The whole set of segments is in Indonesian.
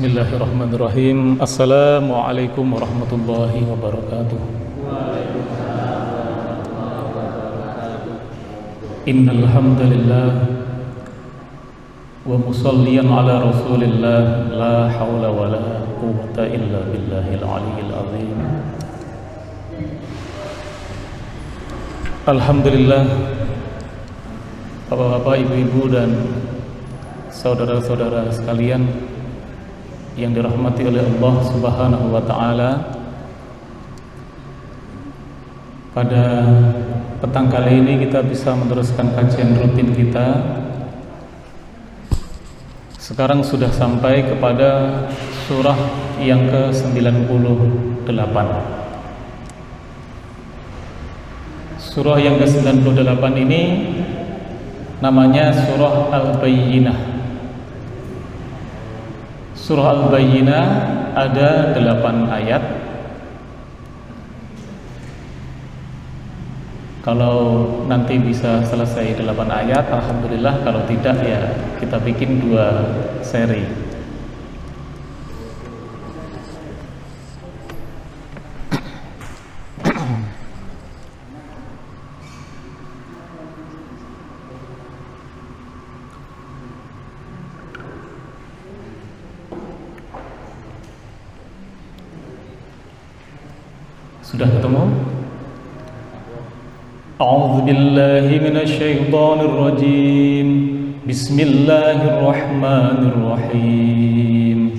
Bismillahirrahmanirrahim. Assalamualaikum warahmatullahi wabarakatuh. Innal hamdalillah wa musalliyan ala Rasulillah la haula wala quwwata illa billahil aliyyil azim. Alhamdulillah, Bapak-bapak, ibu-ibu dan saudara-saudara sekalian yang dirahmati oleh Allah Subhanahu wa taala. Pada petang kali ini kita bisa meneruskan kajian rutin kita. Sekarang sudah sampai kepada surah yang ke-98. Surah yang ke-98 ini namanya surah Al-Bayyinah. Surah Al-Bayyinah ada 8 ayat. Kalau nanti bisa selesai 8 ayat, alhamdulillah. Kalau tidak, ya kita bikin 2 seri. Sudah ketemu? A'udzu billahi minasy syaithanir rajim. Bismillahirrahmanirrahim.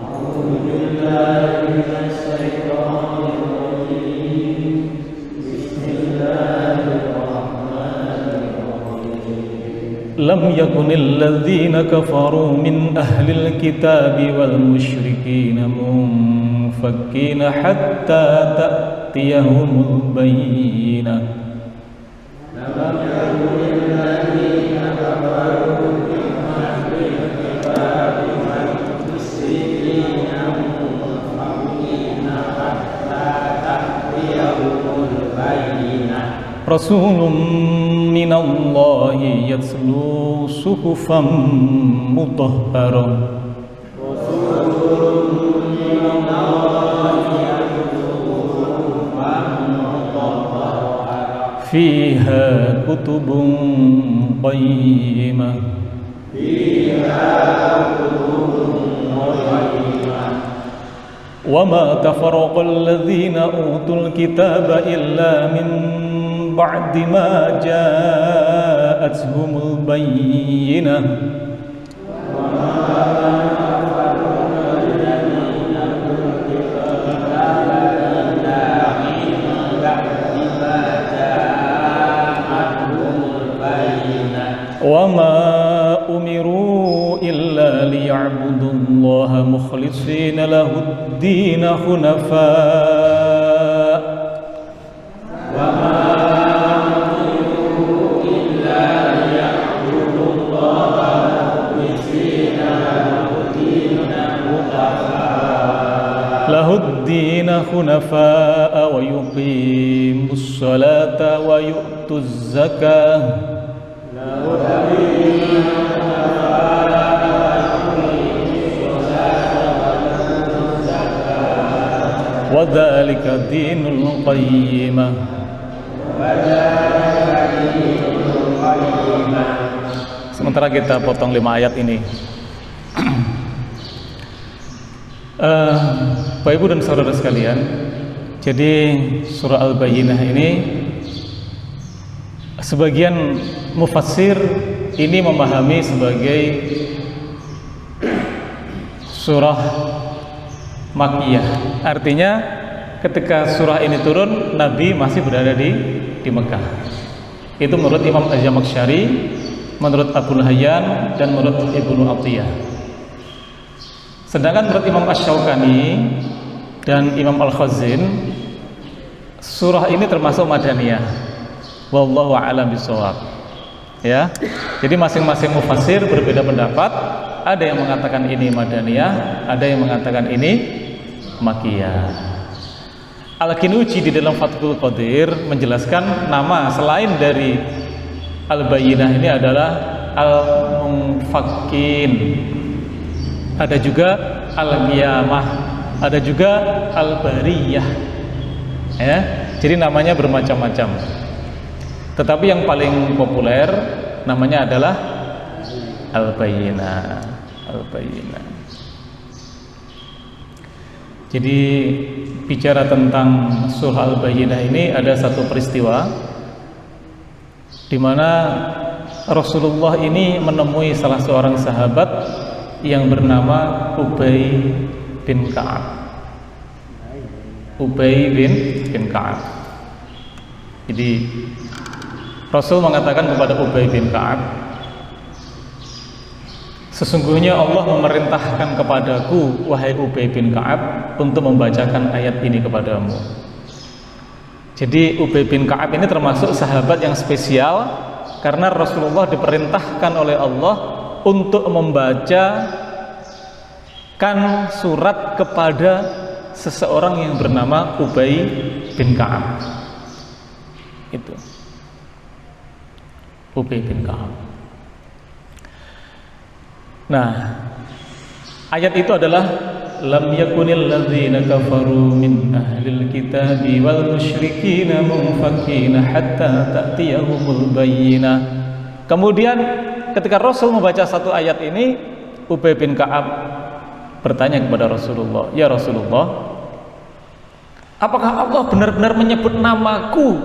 A'udzu billahi minasy syaithanir rajim. Bismillahirrahmanirrahim. Lam yakunil ladzina kafaru min ahlil kitabi wal musyrikin munfakkina hatta ta'tiyahumul bayyinah. Lam yakunil ladzina kafaru min ahlil kitabi wal musyrikin munfakkina hatta ta'tiyahumul bayyinah. Rasulun minallahi yatslu suhufan mutahharah. Fiha kutubun qayyimah. Wa ma tafarraqal ladzina utul kitaba illa min ba'di ma ja'atuhumul bayyinah. وَمَا أُمِرُوا إِلَّا لِيَعْبُدُوا اللَّهَ مُخْلِصِينَ لَهُ الدِّينَ حُنَفَاءَ وَمَا أُمِرُوا إِلَّا لِيَعْبُدُوا اللَّهَ مُخْلِصِينَ لَهُ الدِّينَ حُنَفَاءَ وَيُقِيمُوا الصَّلَاةَ وَيُؤْتُوا الزَّكَاةَ Wadzalika dinul qayyimah. Sementara kita potong 5 ayat ini. Bapak Ibu dan saudara sekalian, jadi surah Al-Bayyinah ini sebagian mufassir ini memahami sebagai surah Makkiyah. Artinya ketika surah ini turun, Nabi masih berada di Mekah. Itu menurut Imam Az-Zamakhsyari, menurut Abul Hayyan, dan menurut Ibnu Athiyah. Sedangkan menurut Imam Asy-Syaukani dan Imam Al-Khazin, surah ini termasuk Madaniyah. Wallahu a'lam bishawab. Ya. Jadi masing-masing mufassir berbeda pendapat. Ada yang mengatakan ini Madaniyah, ada yang mengatakan ini Makkiyah. Al-Kinuji di dalam Fathul Qadir menjelaskan nama selain dari Al-Bayyinah ini adalah Al-Munfakkin. ada juga al-qiyamah, ada juga al-bariyah. Ya, jadi namanya bermacam-macam. Tetapi yang paling populer namanya adalah al-bayyinah. Al-bayyinah. Jadi bicara tentang surah Al-Bayyinah ini ada satu peristiwa di mana Rasulullah ini menemui salah seorang sahabat yang bernama Ubay bin Ka'ab. Ubay bin Ka'ab. Jadi Rasul mengatakan kepada Ubay bin Ka'ab, sesungguhnya Allah memerintahkan kepadaku, wahai Ubay bin Ka'ab, untuk membacakan ayat ini kepadamu. Jadi Ubay bin Ka'ab ini termasuk sahabat yang spesial karena Rasulullah diperintahkan oleh Allah untuk membacakan surat kepada seseorang yang bernama Ubay bin Ka'ab. Itu Ubay bin Ka'ab. Nah, ayat itu adalah lam yakunil ladzina kafaru min ahlil kitabi wal musyrikina munfakina hatta ta'tiyahumul bayyinah. Kemudian ketika Rasul membaca satu ayat ini, Ubay bin Ka'ab bertanya kepada Rasulullah, "Ya Rasulullah, apakah Allah benar-benar menyebut namaku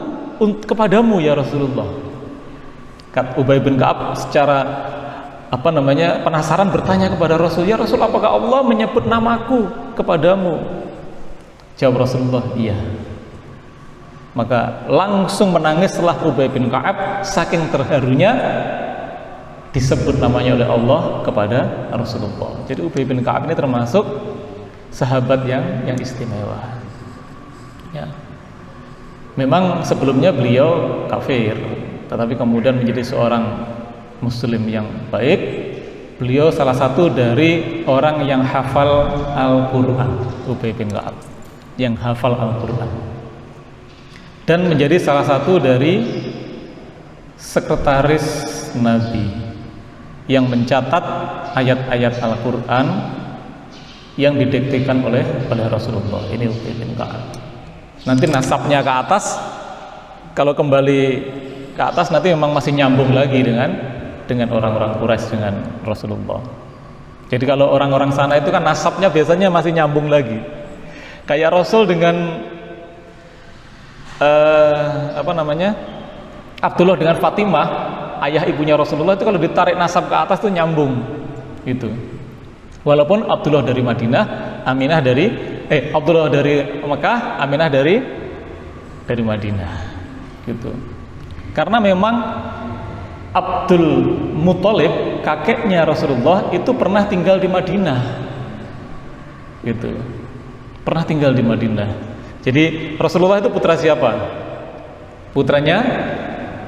kepadamu ya Rasulullah?" Kata Ubay bin Ka'ab secara penasaran bertanya kepada Rasul, "Ya Rasul, apakah Allah menyebut namaku kepadamu?" Jawab Rasulullah, "Iya." Maka langsung menangislah Ubay bin Ka'ab saking terharunya disebut namanya oleh Allah kepada Rasulullah. Jadi Ubay bin Ka'ab ini termasuk sahabat yang istimewa. Ya. Memang sebelumnya beliau kafir, tetapi kemudian menjadi seorang muslim yang baik. Beliau salah satu dari orang yang hafal Al-Quran, Ubay bin Ka'ab, yang hafal Al-Quran, dan menjadi salah satu dari sekretaris Nabi yang mencatat ayat-ayat Al-Quran yang didiktekan oleh Rasulullah. Ini Ubay bin Ka'ab. Nanti nasabnya ke atas, kalau kembali ke atas nanti memang masih nyambung lagi dengan orang-orang Quraisy, dengan Rasulullah. Jadi kalau orang-orang sana itu kan nasabnya biasanya masih nyambung lagi. Kayak Rasul dengan Abdullah dengan Fatimah, ayah ibunya Rasulullah itu kalau ditarik nasab ke atas itu nyambung gitu. Walaupun Abdullah dari Madinah, Aminah dari Abdullah dari Mekah, Aminah dari Madinah gitu. Karena memang Abdul Muthalib, kakeknya Rasulullah, itu pernah tinggal di Madinah gitu. Pernah tinggal di Madinah. Jadi Rasulullah itu putra siapa? Putranya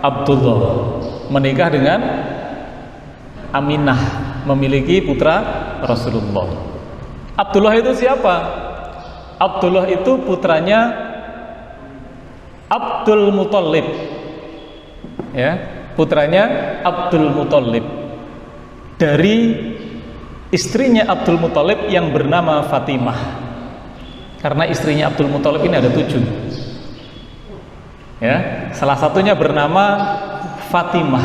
Abdullah menikah dengan Aminah, memiliki putra Rasulullah. Abdullah itu siapa? Abdullah itu putranya Abdul Muthalib. Ya, putranya Abdul Muthalib dari istrinya Abdul Muthalib yang bernama Fatimah. Karena istrinya Abdul Muthalib ini ada 7. Ya, salah satunya bernama Fatimah.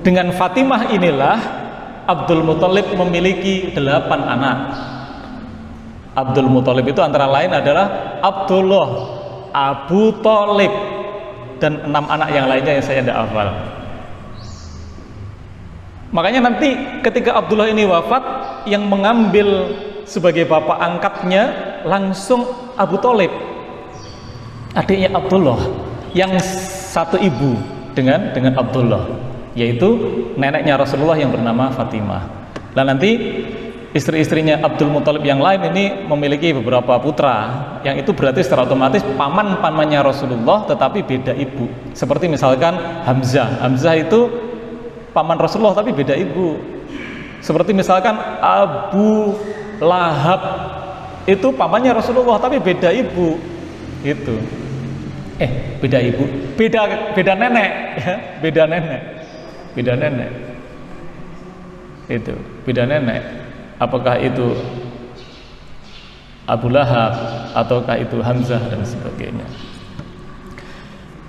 Dengan Fatimah inilah Abdul Muthalib memiliki 8 anak. Abdul Muthalib itu antara lain adalah Abdullah, Abu Thalib, dan 6 anak yang lainnya yang saya tidak hafal. Makanya nanti ketika Abdullah ini wafat, yang mengambil sebagai bapak angkatnya langsung Abu Thalib, adiknya Abdullah, yang satu ibu dengan Abdullah, yaitu neneknya Rasulullah yang bernama Fatimah. Dan nanti istri-istrinya Abdul Muthalib yang lain ini memiliki beberapa putra, yang itu berarti secara otomatis paman-pamannya Rasulullah tetapi beda ibu. Seperti misalkan Hamzah. Hamzah itu paman Rasulullah tapi beda ibu. Seperti misalkan Abu Lahab, itu pamannya Rasulullah tapi beda ibu. Itu. Beda ibu, beda nenek, ya, beda nenek. Itu, beda nenek. apakah itu Abu Lahab ataukah itu Hamzah dan sebagainya.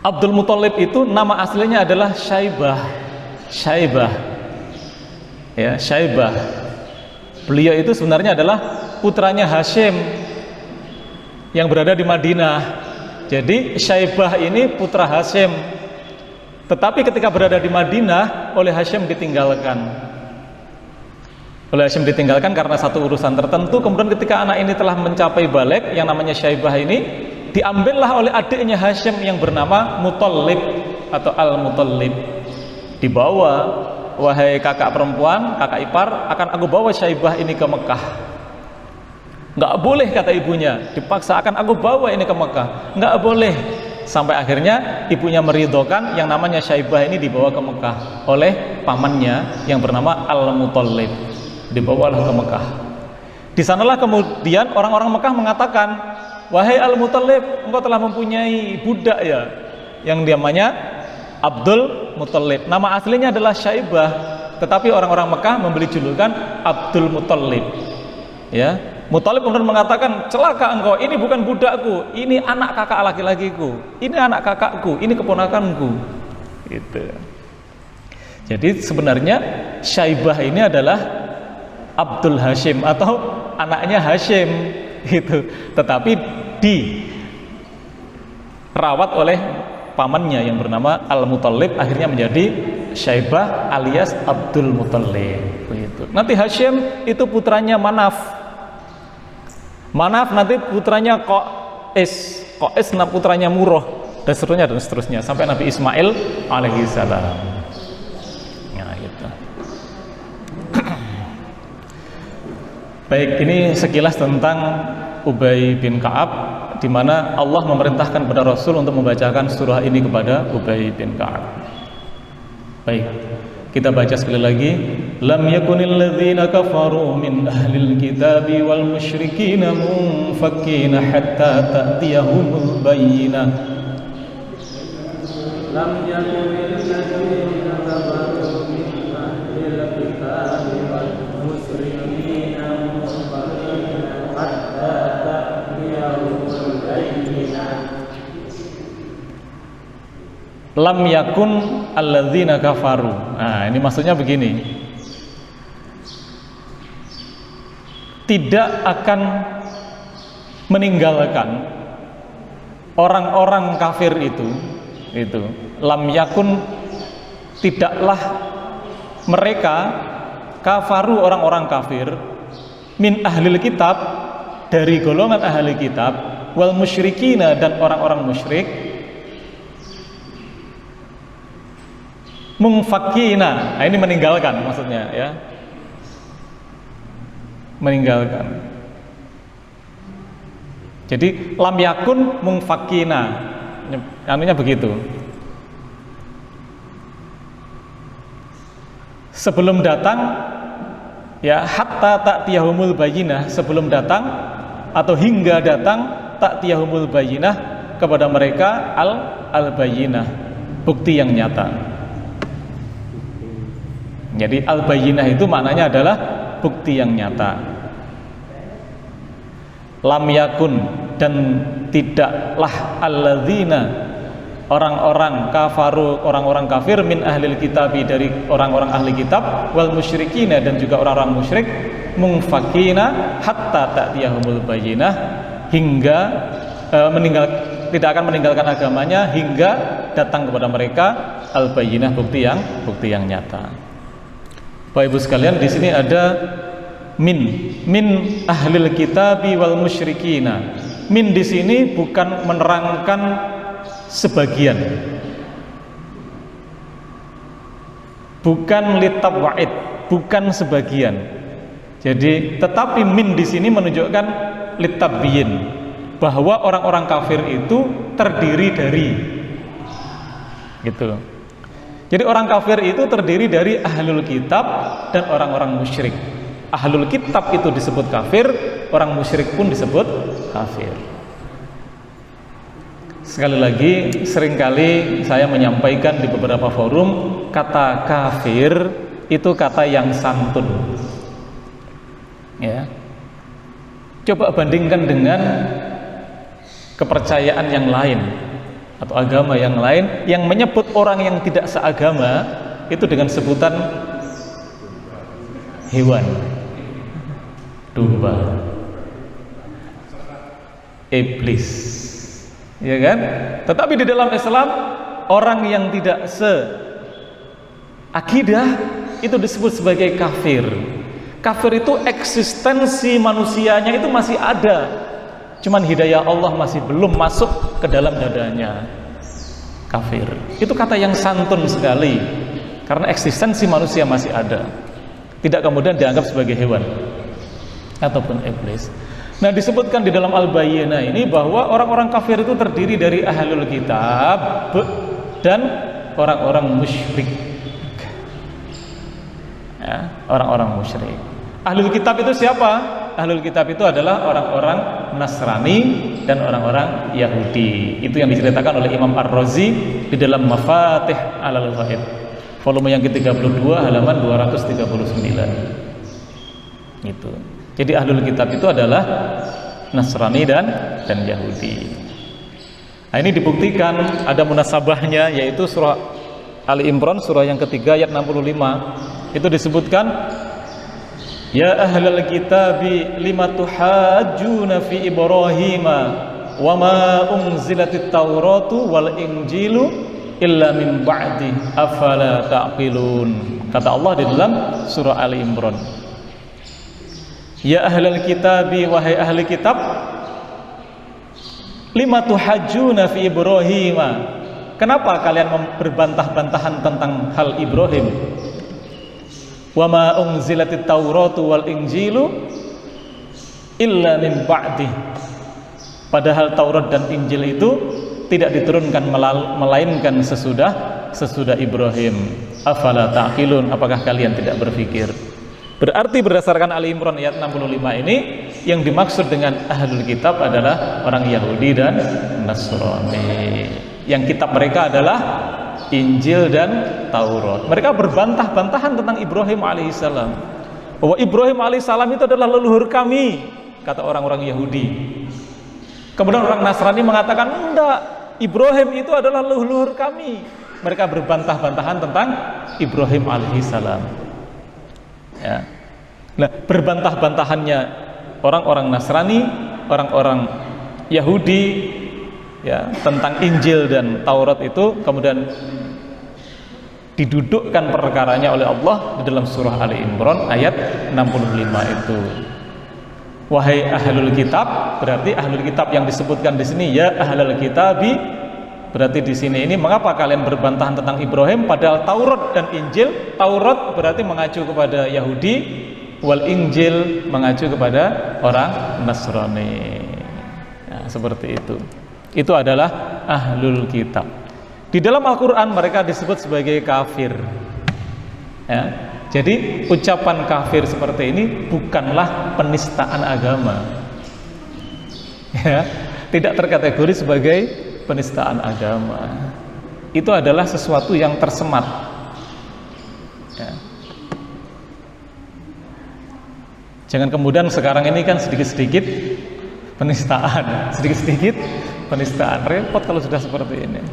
Abdul Muthalib itu nama aslinya adalah Syaibah. Ya, Syaibah. Beliau itu sebenarnya adalah putranya Hashim yang berada di Madinah. Jadi Syaibah ini putra Hashim. Tetapi ketika berada di Madinah oleh Hashim ditinggalkan. Karena satu urusan tertentu. Kemudian ketika anak ini telah mencapai balik, yang namanya Syaibah ini diambillah oleh adiknya Hashim yang bernama Muthalib atau Al-Muthalib. Dibawa, wahai kakak perempuan, kakak ipar, akan aku bawa Syaibah ini ke Mekah. Nggak boleh, kata ibunya, dipaksa akan aku bawa ini ke Mekah. Nggak boleh. Sampai akhirnya ibunya meridhokan yang namanya Syaibah ini dibawa ke Mekah oleh pamannya yang bernama Al-Muthalib. Dibawalah ke Mekah. Di sanalah kemudian orang-orang Mekah mengatakan, wahai Al-Muthalib, engkau telah mempunyai budak ya, yang namanya Abdul Muthalib. Nama aslinya adalah Syaibah, tetapi orang-orang Mekah memberi julukan Abdul Muthalib. Ya, Muthalib kemudian mengatakan, celaka engkau, ini bukan budakku, ini anak kakak laki-lakiku, ini anak kakakku, ini keponakanku. Gitu. Jadi sebenarnya Syaibah ini adalah Abdul Hashim atau anaknya Hashim gitu, tetapi dirawat oleh pamannya yang bernama Al-Muthalib, akhirnya menjadi Syaibah alias Abdul Muthalib gitu. Nanti Hashim itu putranya Manaf nanti putranya Qais putranya Murrah dan seterusnya sampai Nabi Ismail alaihi salam. Nah, gitu. Baik, ini sekilas tentang Ubay bin Ka'ab, di mana Allah memerintahkan kepada Rasul untuk membacakan surah ini kepada Ubay bin Ka'ab. Baik, kita baca sekali lagi. Lam yakunil ladzina kafaru min ahlil kitabi wal musyrikina munfakkina hatta ta'tiyahumul bayyinah. Lam yakunil ladzina kafaru min ahlil kitabi wal musyrikina munfakkina hatta ta'tiyahumul bayyinah. Lam yakun alladzina kafaru. Nah, ini maksudnya begini. Tidak akan meninggalkan orang-orang kafir itu. Lam yakun, tidaklah mereka kafaru, orang-orang kafir, min ahlil kitab, dari golongan ahli kitab, wal musyrikina, dan orang-orang musyrik, mungfakina. Nah, ini meninggalkan maksudnya ya. Meninggalkan. Jadi lam yakun mungfakina. Anunya begitu. Sebelum datang ya, hatta ta'tiyahumul bayyinah, sebelum datang atau hingga datang ta'tiyahumul bayyinah, kepada mereka al-bayyinah, bukti yang nyata. Jadi al-bayyinah itu maknanya adalah bukti yang nyata. Lam yakun, dan tidaklah alladzina, orang-orang kafaru, orang-orang kafir, min ahlil kitabi, dari orang-orang ahli kitab, wal musyrikina, dan juga orang-orang musyrik, mungfakina hatta ta'tiyahumul bayyinah, hingga tidak akan meninggalkan agamanya hingga datang kepada mereka al-bayyinah, bukti yang nyata. Bapak Ibu sekalian, di sini ada min ahlil kitabi wal musyrikina. Min di sini bukan menerangkan sebagian, bukan litabwa'id, bukan sebagian. Jadi tetapi min di sini menunjukkan litabyin, bahwa orang-orang kafir itu terdiri dari, gitu. Jadi orang kafir itu terdiri dari ahlul kitab dan orang-orang musyrik. Ahlul kitab itu disebut kafir, orang musyrik pun disebut kafir. Sekali lagi, seringkali saya menyampaikan di beberapa forum, kata kafir itu kata yang santun. Ya. Coba bandingkan dengan kepercayaan yang lain atau agama yang lain yang menyebut orang yang tidak seagama itu dengan sebutan hewan, domba, iblis, ya kan? Tetapi di dalam Islam orang yang tidak seakidah itu disebut sebagai kafir. Kafir itu eksistensi manusianya itu masih ada, cuman hidayah Allah masih belum masuk ke dalam dadanya. Kafir itu kata yang santun sekali, karena eksistensi manusia masih ada, tidak kemudian dianggap sebagai hewan ataupun iblis. Nah, disebutkan di dalam Al-Bayyinah ini bahwa orang-orang kafir itu terdiri dari ahlul kitab dan orang-orang musyrik. Ya, orang-orang musyrik. Ahlul kitab itu siapa? Ahlul kitab itu adalah orang-orang Nasrani dan orang-orang Yahudi. Itu yang diceritakan oleh Imam Ar-Razi di dalam Mafatih Alal Ghaib, volume yang ke-32 halaman 239. Gitu. Jadi ahlul kitab itu adalah Nasrani dan Yahudi. Nah, ini dibuktikan ada munasabahnya, yaitu surah Ali Imran surah yang ketiga ayat 65. Itu disebutkan, ya ahlal kitabi lima tuhajjuna fi Ibrahima wa ma unzilatit tauratu wal injilu illa min ba'di afala ta'qilun. Kata Allah di dalam surah Ali Imran, ya ahlal kitabi, wahai ahli kitab, lima tuhajjuna fi Ibrahima, kenapa kalian berbantah-bantahan tentang hal Ibrahim? Wa ma unzilatit tauratu wal injilu illa min ba'di, padahal Taurat dan Injil itu tidak diturunkan melainkan sesudah Ibrahim. Afala ta'qilun, apakah kalian tidak berpikir? Berarti berdasarkan Ali Imran ayat 65 ini, yang dimaksud dengan ahlul kitab adalah orang Yahudi dan Nasrani, yang kitab mereka adalah Injil dan Taurat. Mereka berbantah-bantahan tentang Ibrahim alaihissalam, bahwa Ibrahim alaihissalam itu adalah leluhur kami, kata orang-orang Yahudi. Kemudian orang Nasrani mengatakan, enggak, Ibrahim itu adalah leluhur kami. Mereka berbantah-bantahan tentang Ibrahim alaihissalam. Ya. Nah, berbantah-bantahannya orang-orang Nasrani, orang-orang Yahudi, ya, tentang Injil dan Taurat itu kemudian didudukkan perkaranya oleh Allah di dalam surah Ali Imran ayat 65 itu. Wahai ahlul kitab, berarti ahlul kitab yang disebutkan di sini, ya ahlul kitabi, berarti di sini ini mengapa kalian berbantahan tentang Ibrahim padahal Taurat dan Injil, Taurat berarti mengacu kepada Yahudi, wal Injil mengacu kepada orang Nasrani. Nah, seperti itu. Itu adalah ahlul kitab. Di dalam Al-Quran mereka disebut sebagai kafir, ya. Jadi ucapan kafir seperti ini bukanlah penistaan agama, ya. Tidak terkategori sebagai penistaan agama. Itu adalah sesuatu yang tersemat, ya. Jangan kemudian sekarang ini kan sedikit-sedikit penistaan, sedikit-sedikit penistaan. Repot kalau sudah seperti ini.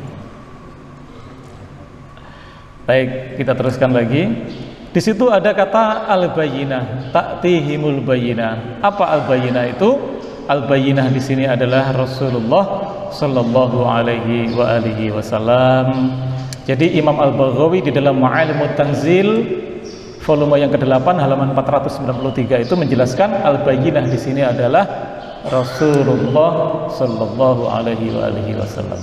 Baik, kita teruskan lagi. Di situ ada kata al-bayyinah, ta'tihimul bayyinah. Apa al-bayyinah itu? Al-bayyinah di sini adalah Rasulullah sallallahu alaihi wa alihi wasallam. Jadi Imam Al-Baghawi di dalam Ma'alimut Tanzil volume yang ke-8 halaman 493 itu menjelaskan al-bayyinah di sini adalah Rasulullah sallallahu alaihi wa alihi wasallam.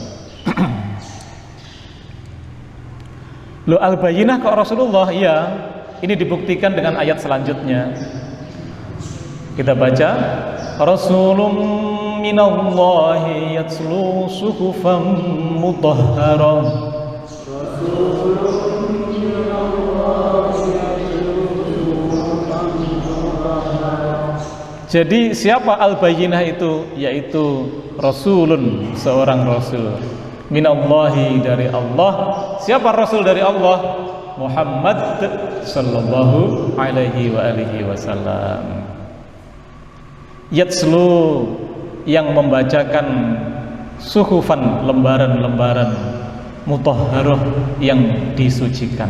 Lo al-bayyinah kok Rasulullah? Iya, ini dibuktikan dengan ayat selanjutnya. Kita baca, Rasulun minallahi yatlu suhufan mutahharah. Jadi siapa al-bayyinah itu? Yaitu Rasulun, seorang Rasul minallahi, dari Allah. Siapa Rasul dari Allah? Muhammad sallallahu alaihi wa alihi wasallam. yatslu yang membacakan suhufan lembaran-lembaran mutahharah yang disucikan.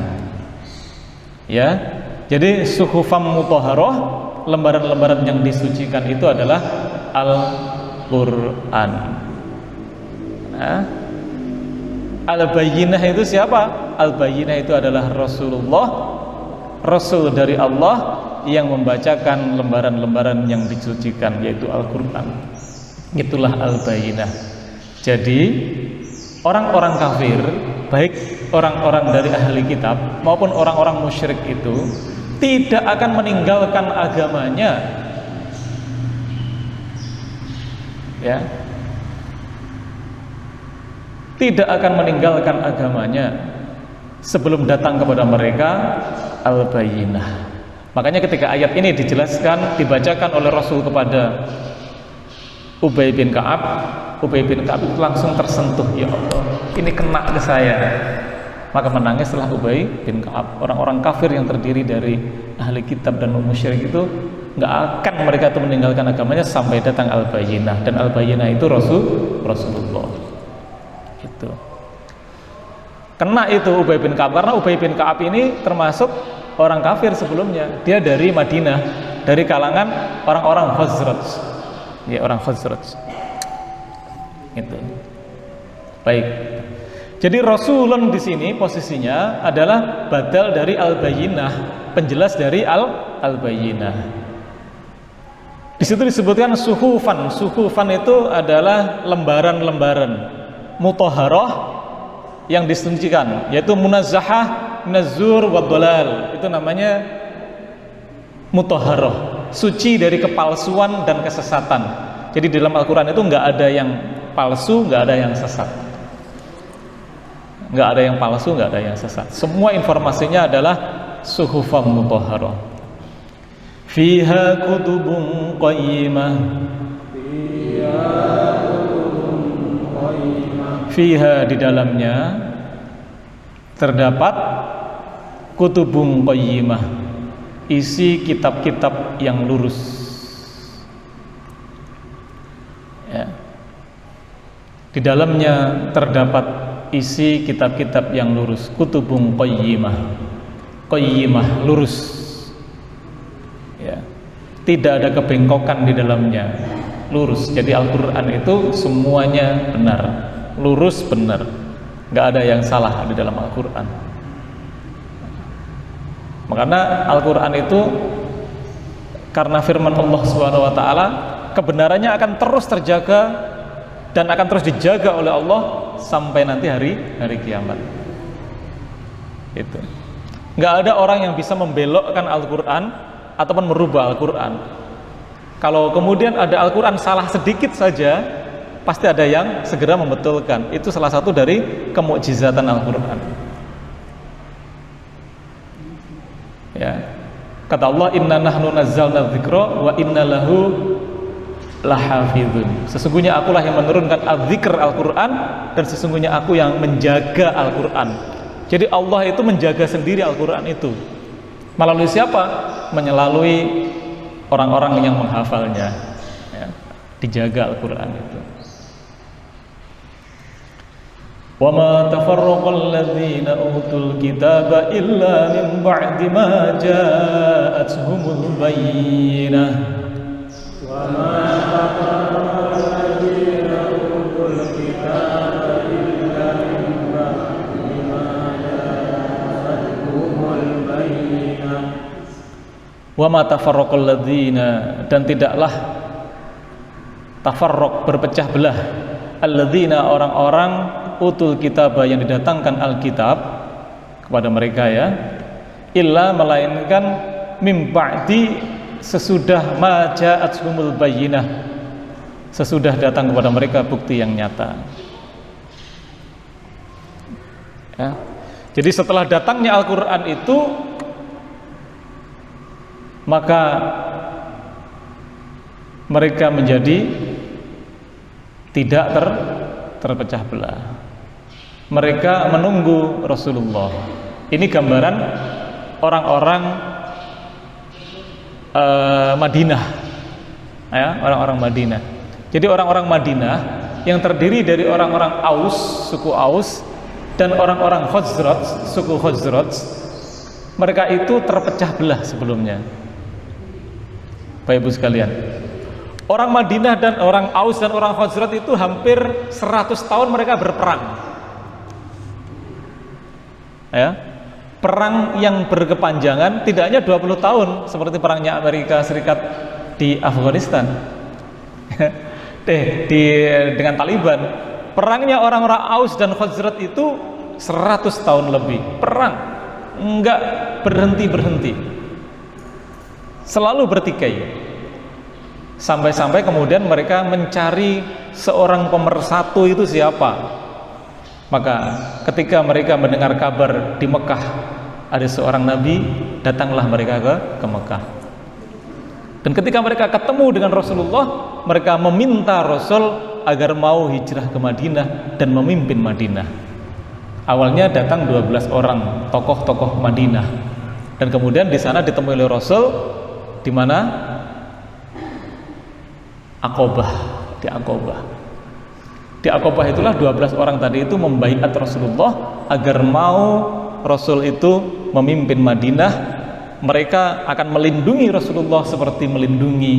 Ya. Jadi suhufan mutahharah, lembaran-lembaran yang disucikan itu adalah Al-Qur'an. Nah, Al-Bayyinah itu siapa? Al-Bayyinah itu adalah Rasulullah, Rasul dari Allah yang membacakan lembaran-lembaran yang disucikan, yaitu Al-Quran. Itulah Al-Bayyinah. Jadi orang-orang kafir, baik orang-orang dari ahli kitab maupun orang-orang musyrik itu tidak akan meninggalkan agamanya, ya, tidak akan meninggalkan agamanya sebelum datang kepada mereka Al-Bayyinah. Makanya ketika ayat ini dijelaskan, dibacakan oleh Rasul kepada Ubay bin Ka'ab, Ubay bin Ka'ab itu langsung tersentuh, ya Allah, ini kena ke saya. Maka menangislah Ubay bin Ka'ab. Orang-orang kafir yang terdiri dari ahli kitab dan musyrik itu nggak akan mereka itu meninggalkan agamanya sampai datang Al-Bayyinah. Dan Al-Bayyinah itu Rasulullah. Itu kena itu Ubay bin Ka'ab, karena Ubay bin Ka'ab ini termasuk orang kafir sebelumnya. Dia dari Madinah, dari kalangan orang-orang Khazraj, ya, orang Khazraj. Itu baik. Jadi Rasulun di sini posisinya adalah badal dari Al-Bayyinah, penjelas dari Al-Bayyinah. Di situ disebutkan suhufan. Suhufan itu adalah lembaran-lembaran mutahharah yang disucikan, yaitu munazzahah minaz-zur wad-dhalal. Itu namanya mutahharah, suci dari kepalsuan dan kesesatan. Jadi dalam Al-Quran itu nggak ada yang palsu, nggak ada yang sesat. Nggak ada yang palsu, nggak ada yang sesat. Semua informasinya adalah suhufan mutahharah. Fiha kutubun qayyimah. Fiha di dalamnya terdapat kutubun qayyimah, isi kitab-kitab yang lurus. Ya. Di dalamnya terdapat isi kitab-kitab yang lurus. Kutubun qayyimah, qayyimah, lurus, ya, tidak ada kebengkokan di dalamnya, lurus. Jadi Al-Quran itu semuanya benar, lurus, benar, nggak ada yang salah di dalam Al-Quran. Makanya Al-Quran itu karena firman Allah SWT, kebenarannya akan terus terjaga dan akan terus dijaga oleh Allah sampai nanti hari kiamat. Itu nggak ada orang yang bisa membelokkan Al-Quran ataupun merubah Al-Quran. Kalau kemudian ada Al-Quran salah sedikit saja, pasti ada yang segera membetulkan. Itu salah satu dari kemukjizatan Al-Quran. Ya, kata Allah, inna nahnu nazzalna dzikra wa inna lahu lahafizun. Sesungguhnya akulah yang menurunkan al-dzikr Al-Quran, dan sesungguhnya aku yang menjaga Al-Quran. Jadi Allah itu menjaga sendiri Al-Quran itu. Melalui siapa? Melalui orang-orang yang menghafalnya, ya, dijaga Al-Quran itu. Wa ma tafarraqal ladzina utul kitaba illa min ba'di ma ja'atuhumul bayyinah. Wa ma tafarraqal ladzina utul kitaba illa min ba'di ma ja'atuhumul bayyinah. Wa ma tafarraqal ladzina, dan tidaklah tafarraq, berpecah belah, alladzina, orang-orang utul kitab yang didatangkan Alkitab kepada mereka, ya, illa, melainkan mim ba'di, sesudah ma ja'atuhumul bayyinah, sesudah datang kepada mereka bukti yang nyata. Ya. Jadi setelah datangnya Al-Quran itu, maka mereka menjadi tidak terpecah belah. Mereka menunggu Rasulullah. Ini gambaran orang-orang Madinah ya, orang-orang Madinah. Jadi orang-orang Madinah yang terdiri dari orang-orang Aus, suku Aus, dan orang-orang Khazraj, suku Khazraj, mereka itu terpecah belah sebelumnya. Bapak Ibu sekalian, orang Madinah dan orang Aus dan orang Khazraj itu hampir 100 tahun mereka berperang, ya, perang yang berkepanjangan, tidak hanya 20 tahun seperti perangnya Amerika Serikat di Afghanistan dengan Taliban. Perangnya orang-orang Aus dan Khazraj itu 100 tahun lebih perang, enggak berhenti-berhenti, selalu bertikai, sampai-sampai kemudian mereka mencari seorang pemersatu itu siapa. Maka ketika mereka mendengar kabar di Mekah ada seorang nabi, datanglah mereka ke Mekah. Dan ketika mereka ketemu dengan Rasulullah, mereka meminta Rasul agar mau hijrah ke Madinah dan memimpin Madinah. Awalnya datang 12 orang tokoh-tokoh Madinah, dan kemudian di sana ditemui oleh Rasul di mana? Aqabah, di Aqabah. Di Aqabah itulah 12 orang tadi itu membaiat Rasulullah agar mau Rasul itu memimpin Madinah. Mereka akan melindungi Rasulullah seperti melindungi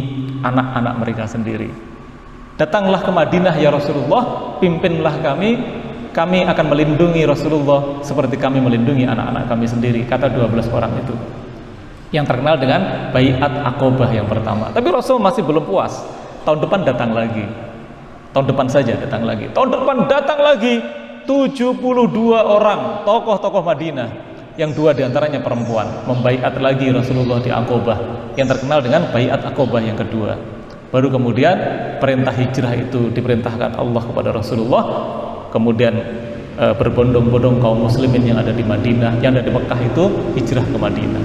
anak-anak mereka sendiri. Datanglah ke Madinah ya Rasulullah, pimpinlah kami akan melindungi Rasulullah seperti kami melindungi anak-anak kami sendiri, kata 12 orang itu, yang terkenal dengan baiat Aqabah yang pertama. Tapi Rasul masih belum puas. Tahun depan datang lagi, tahun depan saja datang lagi, tahun depan datang lagi 72 orang tokoh-tokoh Madinah, yang 2 diantaranya perempuan, membaiat lagi Rasulullah di Aqabah, yang terkenal dengan baiat Aqabah yang kedua. Baru kemudian perintah hijrah itu diperintahkan Allah kepada Rasulullah, kemudian berbondong-bondong kaum muslimin yang ada di Madinah, yang ada di Mekah itu hijrah ke Madinah.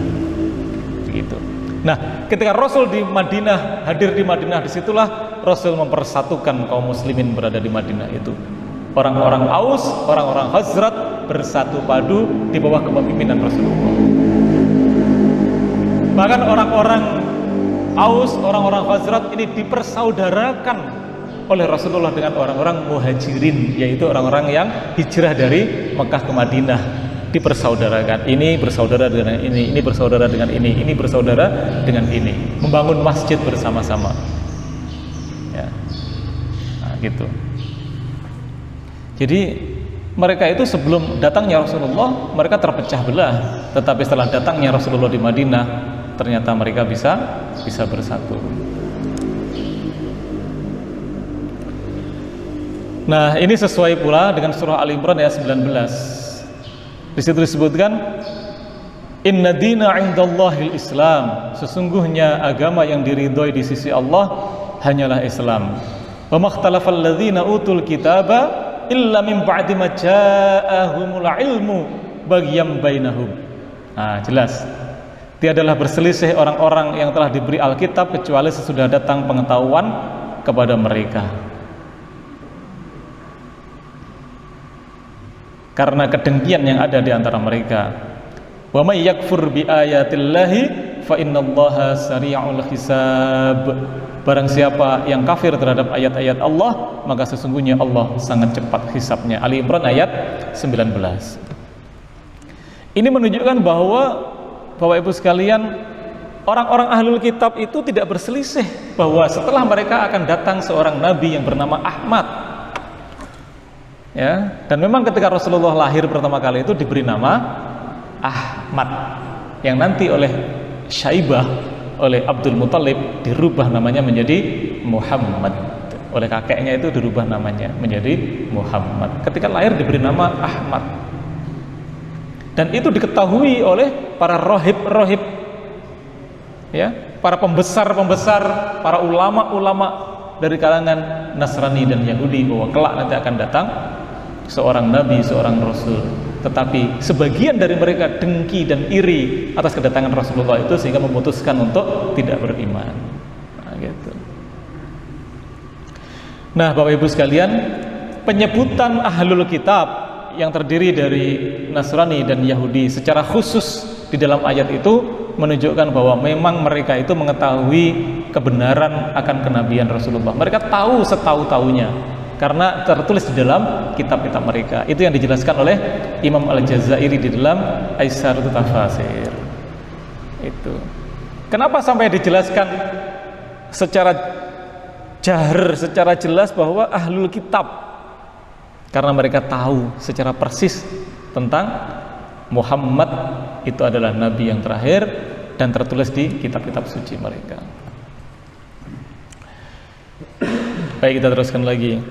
Begitu. Nah, ketika Rasul di Madinah, hadir di Madinah, disitulah Rasul mempersatukan kaum muslimin berada di Madinah itu. Orang-orang Aus, orang-orang Khazraj bersatu padu di bawah kepemimpinan Rasulullah. Bahkan orang-orang Aus, orang-orang Khazraj ini dipersaudarakan oleh Rasulullah dengan orang-orang Muhajirin, yaitu orang-orang yang hijrah dari Mekah ke Madinah. Dipersaudarakan, ini bersaudara dengan ini bersaudara dengan ini bersaudara dengan ini, membangun masjid bersama-sama, ya. Nah, gitu. Jadi mereka itu sebelum datangnya Rasulullah mereka terpecah belah, tetapi setelah datangnya Rasulullah di Madinah ternyata mereka bisa bersatu. Nah, ini sesuai pula dengan surah Al Imran ayat 19. Di situ disebutkan, inna dina indallahil Islam, sesungguhnya agama yang diridhoi di sisi Allah hanyalah Islam. Wa makhtalafal ladzina utul kitaba illa min ba'di ma ja'ahumul ilmu baghyan bainahum. Nah, jelas. Tiadalah berselisih orang-orang yang telah diberi Alkitab kecuali sesudah datang pengetahuan kepada mereka. Karena kedengkian yang ada di antara mereka. Wa may yakfur bi ayatillahi fa innallaha sari'ul hisab. Barang siapa yang kafir terhadap ayat-ayat Allah, maka sesungguhnya Allah sangat cepat hisabnya. Ali Imran ayat 19. Ini menunjukkan bahwa Bapak Ibu sekalian, orang-orang ahlul kitab itu tidak berselisih bahwa setelah mereka akan datang seorang nabi yang bernama Ahmad. Ya, dan memang ketika Rasulullah lahir pertama kali itu diberi nama Ahmad, yang nanti oleh Syaibah, oleh Abdul Muthalib dirubah namanya menjadi Muhammad. Oleh kakeknya itu dirubah namanya menjadi Muhammad. Ketika lahir diberi nama Ahmad. Dan itu diketahui oleh para rohib-rohib, ya, para pembesar-pembesar, para ulama-ulama dari kalangan Nasrani dan Yahudi, bahwa kelak nanti akan datang seorang nabi, seorang rasul. Tetapi sebagian dari mereka dengki dan iri atas kedatangan Rasulullah itu sehingga memutuskan untuk tidak beriman. Nah, gitu. Nah, Bapak Ibu sekalian, penyebutan ahlul kitab yang terdiri dari Nasrani dan Yahudi secara khusus di dalam ayat itu menunjukkan bahwa memang mereka itu mengetahui kebenaran akan kenabian Rasulullah. Mereka tahu setahu-tahunya karena tertulis di dalam kitab-kitab mereka. Itu yang dijelaskan oleh Imam Al-Jazairi di dalam Aisarut Tafasir. Itu. Kenapa sampai dijelaskan secara jahar, secara jelas bahwa ahlul kitab? Karena mereka tahu secara persis tentang Muhammad itu adalah nabi yang terakhir dan tertulis di kitab-kitab suci mereka. Baik, kita teruskan lagi.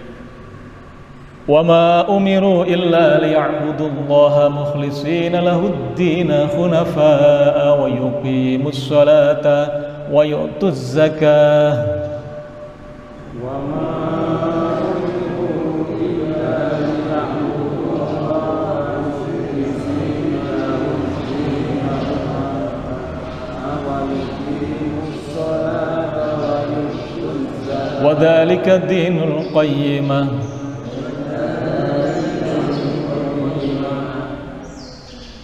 وَمَا أُمِرُوا إِلَّا لِيَعْبُدُوا اللَّهَ مُخْلِصِينَ لَهُ الدِّينَ حُنَفَاءَ وَيُقِيمُوا الصَّلَاةَ وَيُؤْتُوا الزَّكَاةَ وَذَلِكَ الدِّينُ الْقَيِّمَةُ.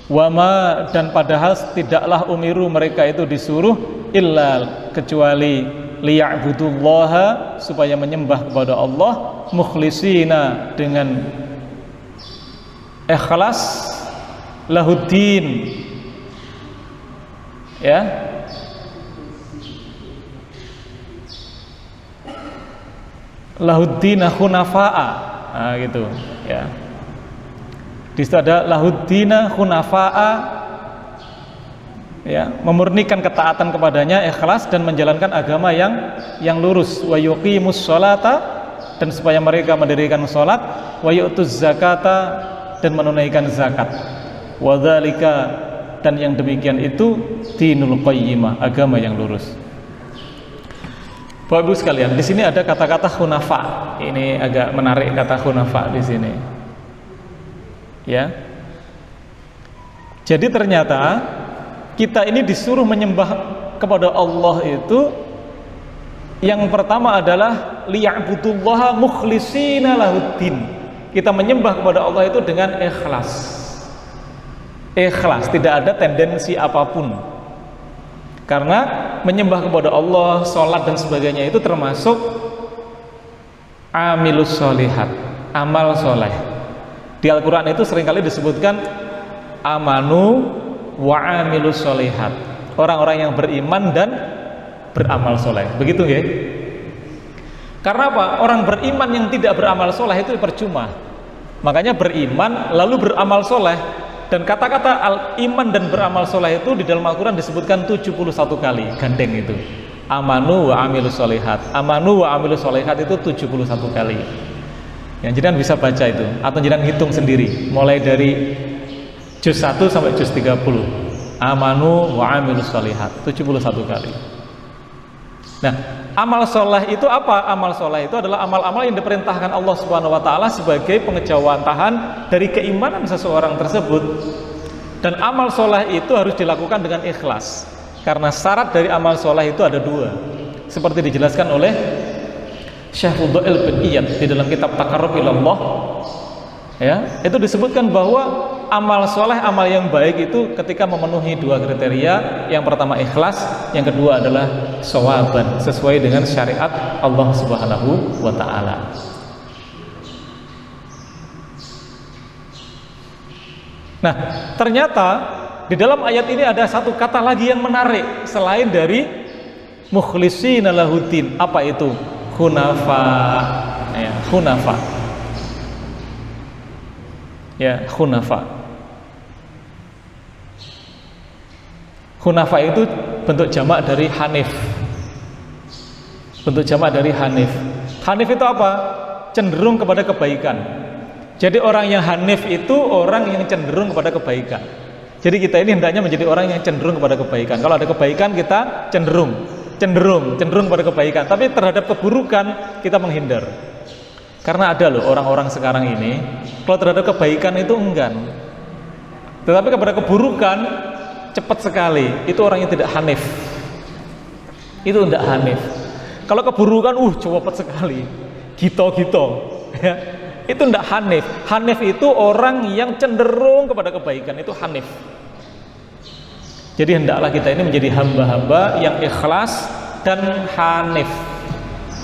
Wama, dan padahal tidaklah umiru, mereka itu disuruh illa, kecuali liya'budullaha, supaya menyembah kepada Allah, mukhlisina, dengan ikhlas, lahuddin, ya, lahuddina hunafa'a, nah, gitu ya. Di situ ada lahuddina hunafa'a, ya, memurnikan ketaatan kepadanya, ikhlas, dan menjalankan agama yang lurus. Wa yuqimus sholata, dan supaya mereka mendirikan sholat. Wa yu'tuz zakata, dan menunaikan zakat. Wa dzalika, dan yang demikian itu dinul qayyimah, agama yang lurus. Bapak Ibu sekalian, di sini ada kata-kata hunafa. Ini agak menarik kata hunafa di sini. Ya. Jadi ternyata kita ini disuruh menyembah kepada Allah itu, yang pertama adalah liya'budullaha mukhlishina lahuddin. Kita menyembah kepada Allah itu dengan ikhlas. Ikhlas, tidak ada tendensi apapun. Karena menyembah kepada Allah, sholat dan sebagainya itu termasuk amilus sholihat, amal soleh. Di Al-Quran itu seringkali disebutkan amanu wa amilus sholihat, orang-orang yang beriman dan beramal soleh. Begitu ya. Karena apa? Orang beriman yang tidak beramal soleh itu percuma. Makanya beriman lalu beramal soleh. Dan kata-kata al-iman dan beramal soleh itu di dalam Al-Quran disebutkan 71 kali, gandeng itu. Amanu wa amilus sholihat, amanu wa amilus sholihat itu 71 kali. Yang jenengan bisa baca itu, atau jenengan hitung sendiri, mulai dari juz 1 sampai juz 30. Amanu wa amilus sholihat 71 kali. Nah, amal soleh itu apa? Amal soleh itu adalah amal-amal yang diperintahkan Allah Subhanahu wa Ta'ala sebagai pengejawantahan dari keimanan seseorang tersebut. Dan amal soleh itu harus dilakukan dengan ikhlas, karena syarat dari amal soleh itu ada dua, seperti dijelaskan oleh Syekh Fudail bin Iyad di dalam kitab Taqarrub ilallah. Ya, itu disebutkan bahwa amal soleh, amal yang baik itu ketika memenuhi dua kriteria. Yang pertama ikhlas, yang kedua adalah shawaban, sesuai dengan syariat Allah Subhanahu wa Ta'ala. Nah, ternyata di dalam ayat ini ada satu kata lagi yang menarik selain dari mukhlishina lahuddin. Apa itu? Hunafa. Ya, hunafa. Ya, hunafa. Hunafa itu bentuk jamak dari hanif. Bentuk jamak dari hanif. Hanif itu apa? Cenderung kepada kebaikan. Jadi orang yang hanif itu orang yang cenderung kepada kebaikan. Jadi kita ini hendaknya menjadi orang yang cenderung kepada kebaikan. Kalau ada kebaikan kita cenderung kepada kebaikan. Tapi terhadap keburukan kita menghindar. Karena ada loh orang-orang sekarang ini, kalau terhadap kebaikan itu enggan, tetapi kepada keburukan cepat sekali. Itu orang yang tidak hanif. Itu tidak hanif. Kalau keburukan cepat sekali, gitu ya. Itu tidak hanif. Hanif itu orang yang cenderung kepada kebaikan, itu hanif. Jadi hendaklah kita ini menjadi hamba-hamba yang ikhlas dan hanif.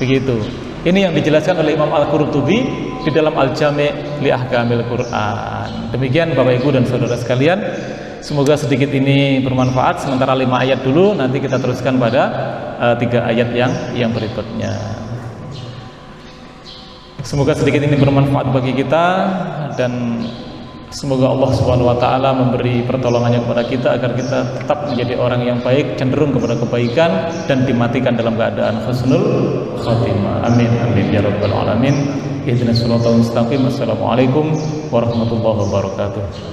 Begitu. Ini yang dijelaskan oleh Imam Al-Qurtubi di dalam Al-Jami' li Ahkamil Quran. Demikian Bapak Ibu dan saudara sekalian, semoga sedikit ini bermanfaat. Sementara 5 ayat dulu, nanti kita teruskan pada 3 ayat yang berikutnya. Semoga sedikit ini bermanfaat bagi kita, dan semoga Allah Subhanahu wa taala memberi pertolongannya kepada kita agar kita tetap menjadi orang yang baik, cenderung kepada kebaikan, dan dimatikan dalam keadaan husnul khatimah. Amin amin ya rabbal alamin. Ihdinas siratal mustaqim. Assalamualaikum warahmatullahi wabarakatuh.